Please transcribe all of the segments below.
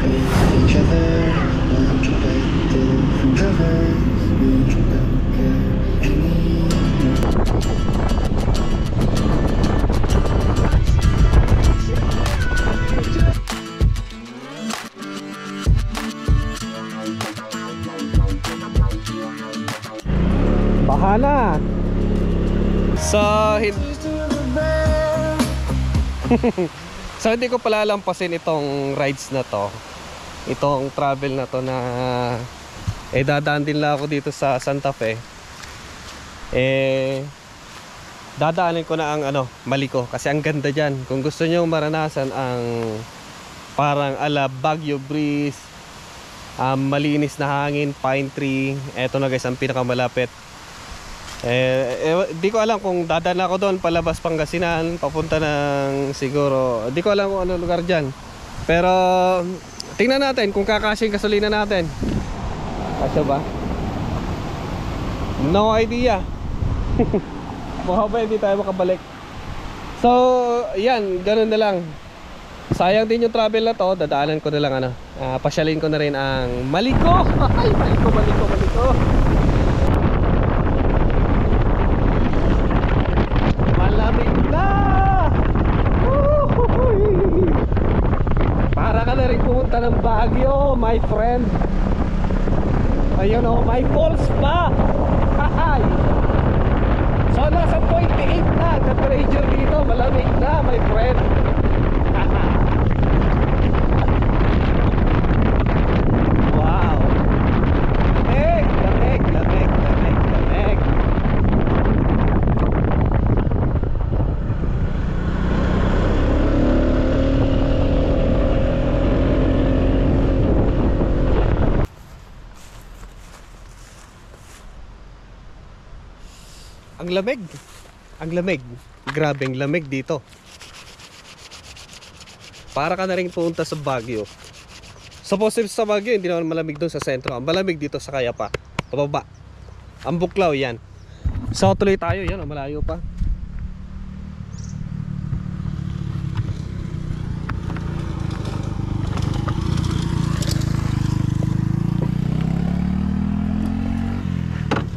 each other, won't you bet different covers, won't you look at me? Bahala. So, so hindi ko palalampasin itong rides na to, itong travel na to, na dadaan din lang ako dito sa Santa Fe. Dadaanin ko na ang Maliko, kasi ang ganda dyan. Kung gusto nyo maranasan ang parang ala Baguio breeze, malinis na hangin, pine tree, eto na guys ang pinakamalapit. Di ko alam kung dadaan ako doon palabas Pangasinan, papunta ng siguro, di ko alam kung ano lugar dyan, pero tingnan natin kung kakasya yung gasolina natin. Kasya ba? No idea. Baka ba hindi tayo makabalik. So yan, ganun na lang. Sayang din yung travel na to. Dadaanan ko na lang pasyalin ko na rin ang Maliko. Ay, Maliko. Malamig na. Para ka na rin pumunta ng Baguio, my friend. Ayun may falls pa. Ay. So nasa 28 na ang temperature dito. Malamig na, my friend. Wow. Lamig. Ang lamig. Grabe ang lamig dito. Para ka na rin pumunta sa Baguio. Supposedly sa Baguio hindi naman malamig doon sa sentro. Ang malamig dito sa Kayapa, pababa. Ang Buklaw yan. So tuloy tayo, yan malayo pa.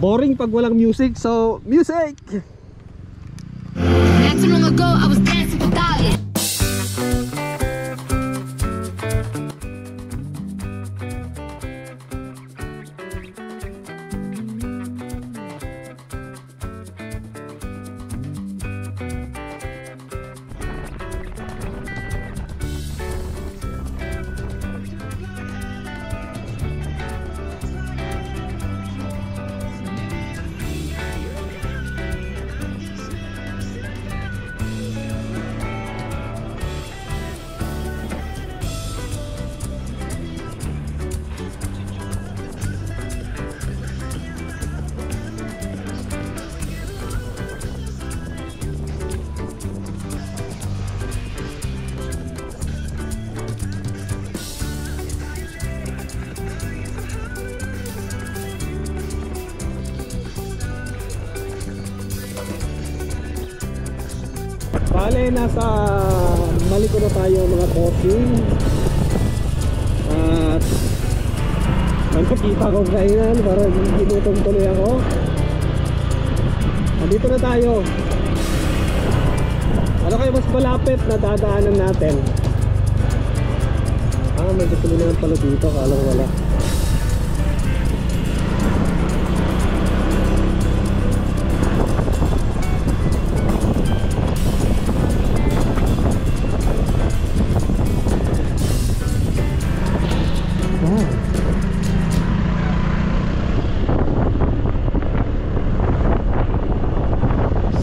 Boring pag walang music, so music! Not too long ago, I was dancing without it. Bale, nasa Maliko na tayo mga bossing. At may nakita ko kainan, parang ginutom tuloy ako. Andito na tayo. Ano kayo mas malapit na dadaanan natin? May gusto naman pala dito, kalang wala.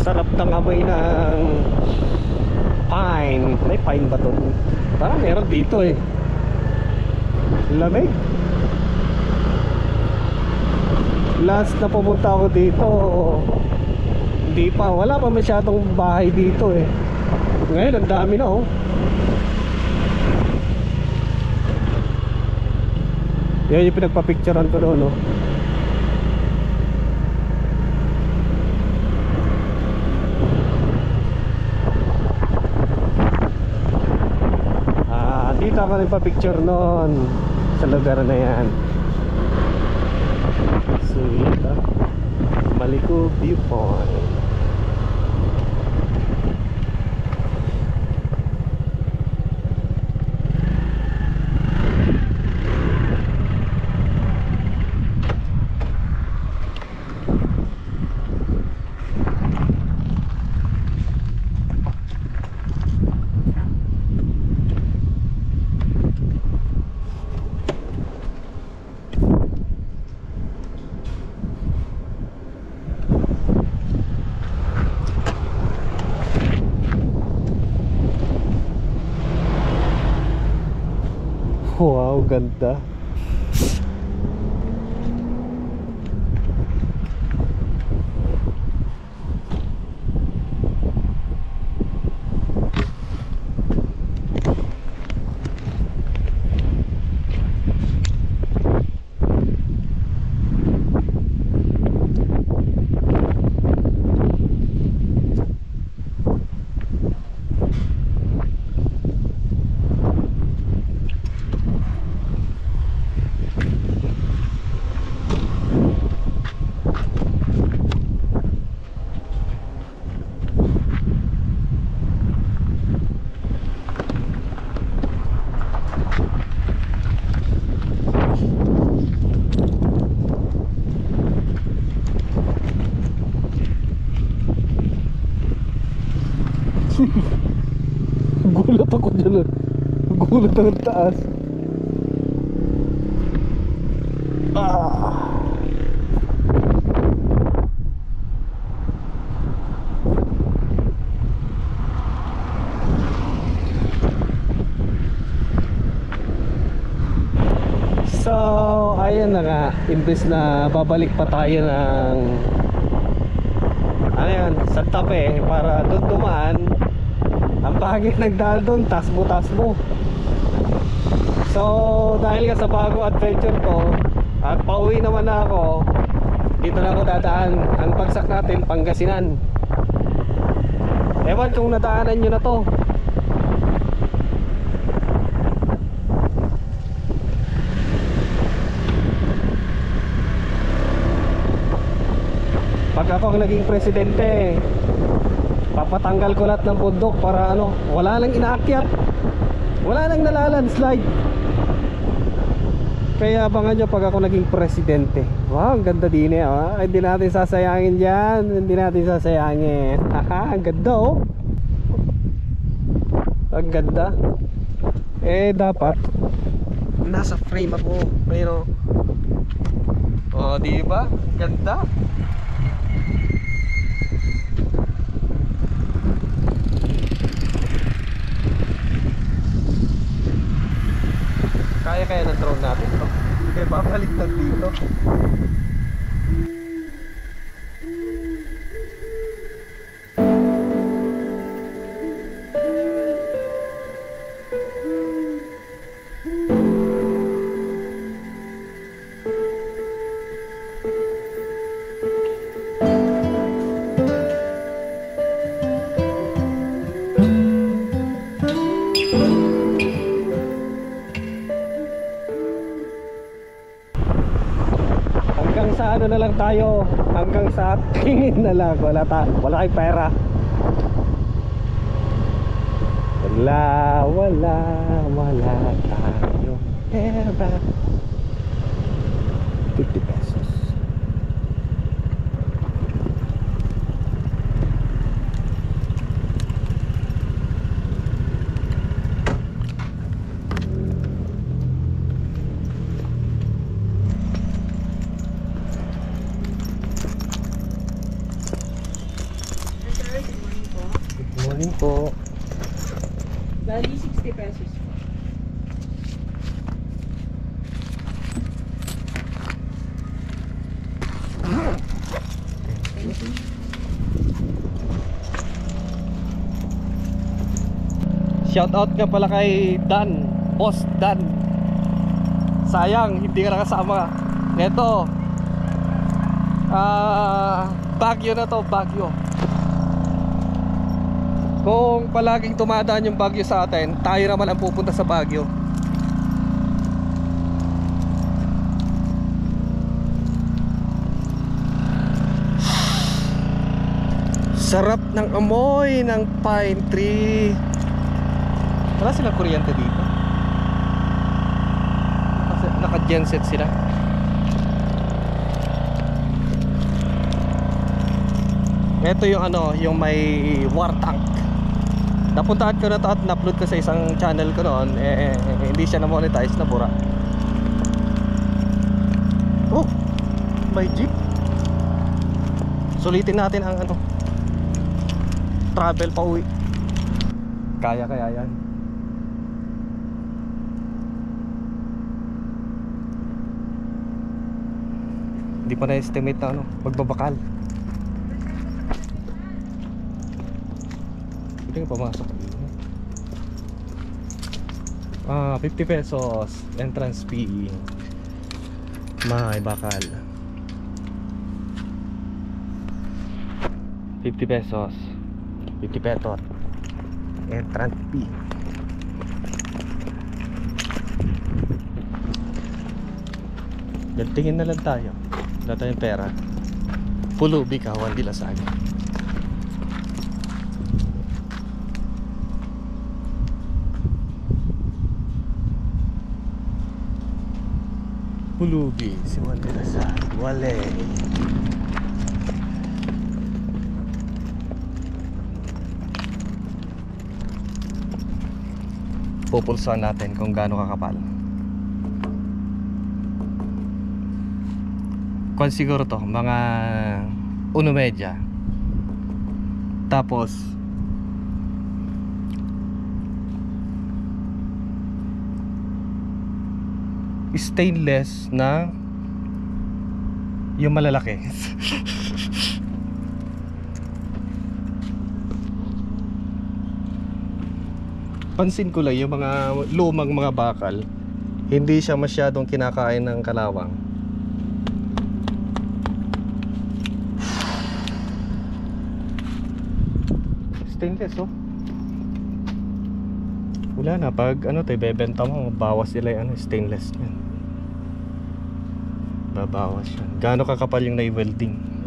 Sarap ng amoy ng pine. May pine ba to? Parang meron dito eh. Lamig. Last na pumunta ako dito, hindi pa, wala pa masyadong bahay dito eh. Ngayon ang dami na Yan yung pinagpapicturean ko doon Nakita ko rin pa picture noon sa lugar na yan. Sweet, ah. Maliko Viewpoint. Wow, ganda. Gulat ako dyan. Gulat ang taas. Ah. So, ayun na nga. Imbes na babalik pa tayo ng ano yun, Santa Fe para doon dumaan. Ang pangit ng daan doon, tasbo-tasbo. So, dahil nga sa bago adventure ko at pauwi naman na ako, dito na ako dadaan. Ang bagsak natin, Pangasinan. Ewan kung nadaanan nyo na to. Pag ako ang naging presidente, papatanggal ko lahat ng bundok para ano, wala nang inaakyat, wala nang nalalandslide. Kaya abangan nyo pag ako naging presidente. Wow, ang ganda din eh, oh. Hindi natin sasayangin dyan. Hindi natin sasayangin. Haha, ang ganda oh. Ang ganda. Eh dapat nasa frame ako. Pero oh, di ba? Ganda. Kaya ng drone natin to. Kaya babalik na dito. Sa ano na lang tayo, hanggang sa tingin na lang. Wala kayong pera. Wala tayo pera. 50 pesos. Morning po. Bali, 60 pesos. Thank you. Shout out nga pala kay Dan, Boss Dan. Sayang, hindi ka nakasama. Neto, Baguio na to, Baguio. Kung palaging tumadaan yung Baguio sa atin, tayo naman ang pupunta sa Baguio. Sarap ng amoy ng pine tree. Wala silang kuryente dito. Naka-genset sila. Ito yung ano, yung may war tank. Napuntahan ko na to at na-upload ko sa isang channel ko noon. Hindi siya na-monetize, nabura. Oh, may jeep. Sulitin natin ang ano, travel pa uwi. Kaya yan. Hindi pa na-estimate na ano, magbabakal. Hindi nga pumasok. 50 pesos entrance fee. May bakal. 50 pesos 50 petot entrance fee. Tingin na lang tayo. Wala tayong pera. Pulubi kawan di lasag. Pulubi si Juan de Lasag. Wale. Pupulsahan natin kung gaano kakapal. Kung siguro to mga 1.5. Tapos stainless na yung malalaki. Pansin ko lang yung mga lumang mga bakal, hindi siya masyadong kinakain ng kalawang. Stainless, oh. Wala na, pag ano to, ibebenta mo, bawas nila yung ano, stainless yan. Babawas yan. Gaano kakapal yung na-welding.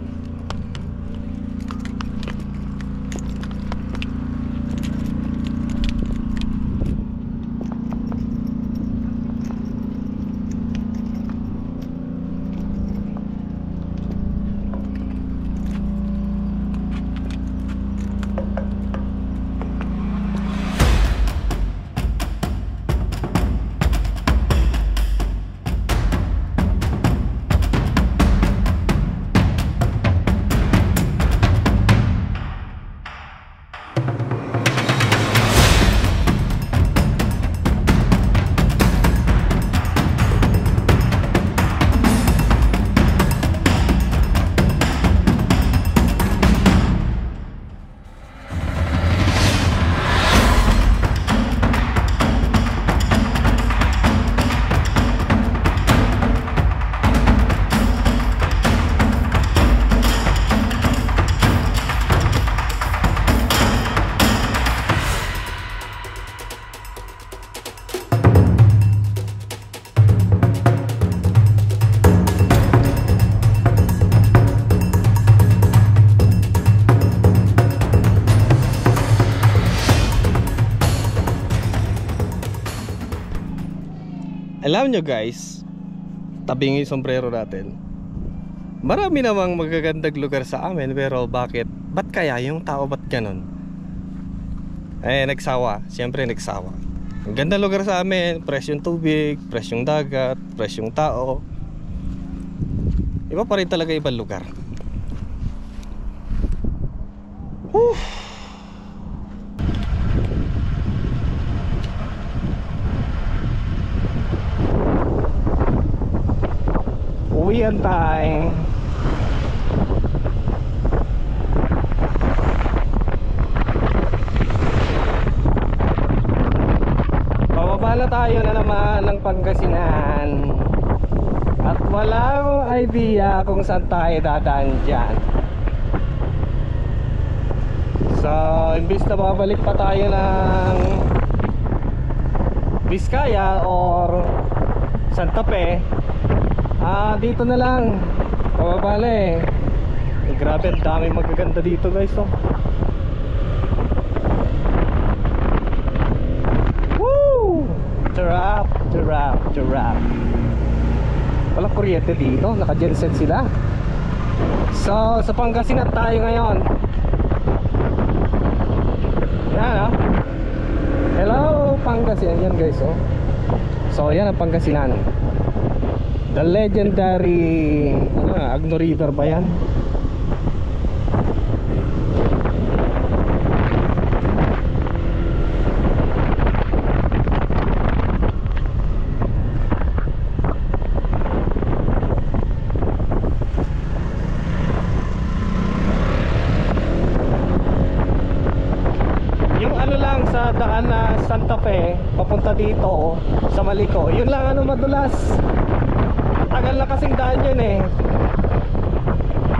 Alam nyo guys, tabing yung sombrero natin. Marami namang magagandang lugar sa amin, pero bakit? Ba't kaya yung tao ba't ganun? Nagsawa. Siyempre nagsawa. Ang ganda lugar sa amin, fresh yung tubig, fresh yung dagat, fresh yung tao. Iba pa rin talaga ibang lugar. Whew. Uwian tayo. Pababa na tayo na naman ng Pangasinan. At walang idea kung saan tayo dadaan dyan. So, imbis na makabalik pa tayo ng Vizcaya or Santa Fe, dito na lang. Pababa na eh. Grabe, ang dami magaganda dito guys, oh. Giraffe. Walang kuryente dito, naka-genset sila. So sa Pangasinan tayo ngayon. Yan oh. Hello Pangasinan, yan guys oh. So yan ang Pangasinan. The legendary Agno River ba yan? Yung ano lang sa daan na Santa Fe papunta dito sa Maliko, yun lang ano madulas. Tagal na kasing daan yun eh.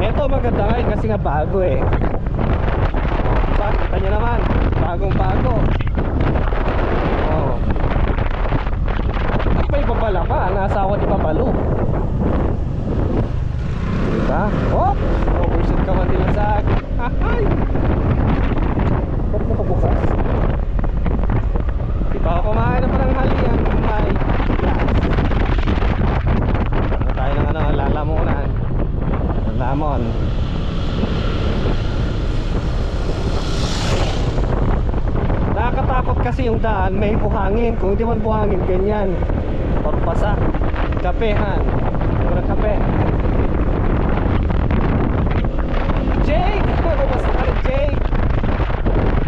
Eto maganda ngayon kasi nga bago eh. Diba? Kita nyo naman, bagong bago. Oh. At may babala pa, nasa ako di babalo. Diba? Oh! Overshoot ka man nila sa akin. Ahay! Ba't nakabukas? Diba ako kumain na parang halian. May glass. Ano tayo ng ano, lalamunan. Lamon. Nakakatakot kasi yung daan, may buhangin. Kung hindi man buhangin, ganyan. Pagpasa. Kapehan. Murang kape. Jake! Basta ka na, Jake!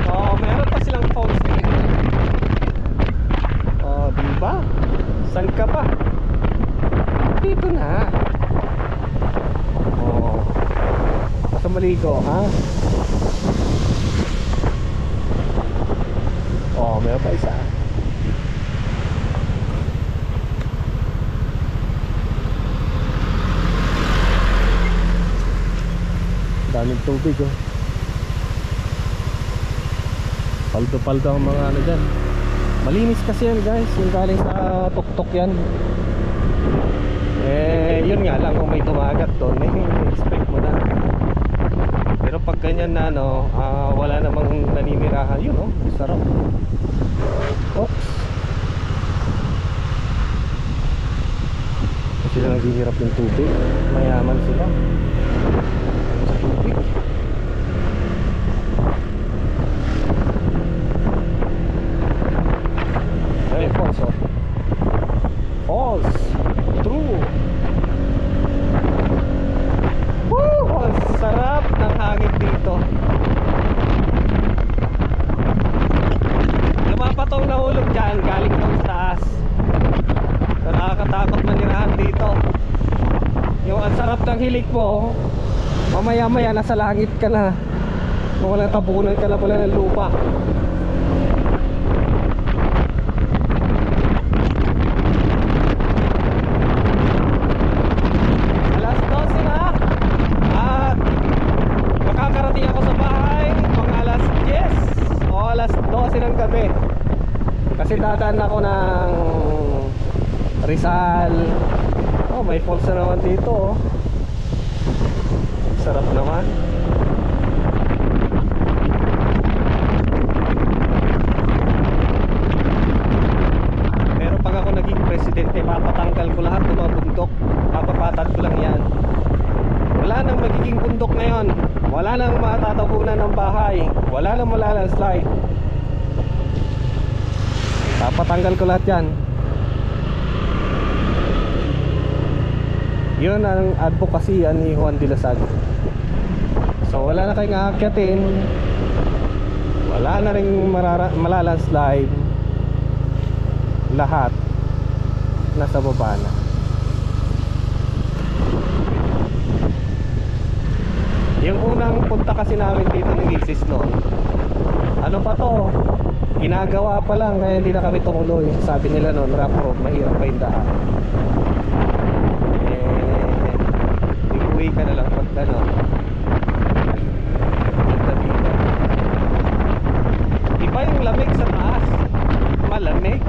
Oh, meron pa silang phones dito. Oh, diba? Saan ka pa? Dito na. Oh. Sa Maligo, ha? Oh, meron pa isa. Daming tubig, oh. Paldo-paldo ang mga ano dyan. Malinis kasi yan guys, yung galing sa tuktok yan. Eh, yun nga lang kung may tumagat doon, may expect mo na. Pero pag ganyan na ano, wala namang naninirahan, yun oh, sarap. Oops. Sila naghihirap ng tubig, mayaman sila sa tubig. Ay, falls oh. Falls. True. Woo! Ang sarap ng hangin dito. Lumapatong nahulog dyan, galing doon sa taas. So, nakakatakot manirahan dito. Yung ang sarap ng hilik mo, mamaya maya nasa langit ka na. Kung walang tabunan ka na pala ng lupa. Kasi dadaan ako ng Rizal. Oh, may falls na naman dito oh. Sarap naman. Pero pag ako naging presidente, papatanggal ko lahat ng mga bundok. Papapatag ko lang yan. Wala nang magiging bundok ngayon. Wala nang matatabunan ng bahay. Wala nang malalandslide. Papatanggal ko lahat yan. Yun ang advocacy ni Juan de la Salle. So wala na kayong aakyatin, wala na rin malalandslide. Lahat nasa baba na. Yung unang punta kasi namin dito ng Isis noon, ano pa to, ginagawa pa lang, kaya hindi na kami tumuloy. Sabi nila noon, rough road, mahirap pa yung daan. Uwi ka na lang pag gano'n. Iba yung lamig sa taas, malamig.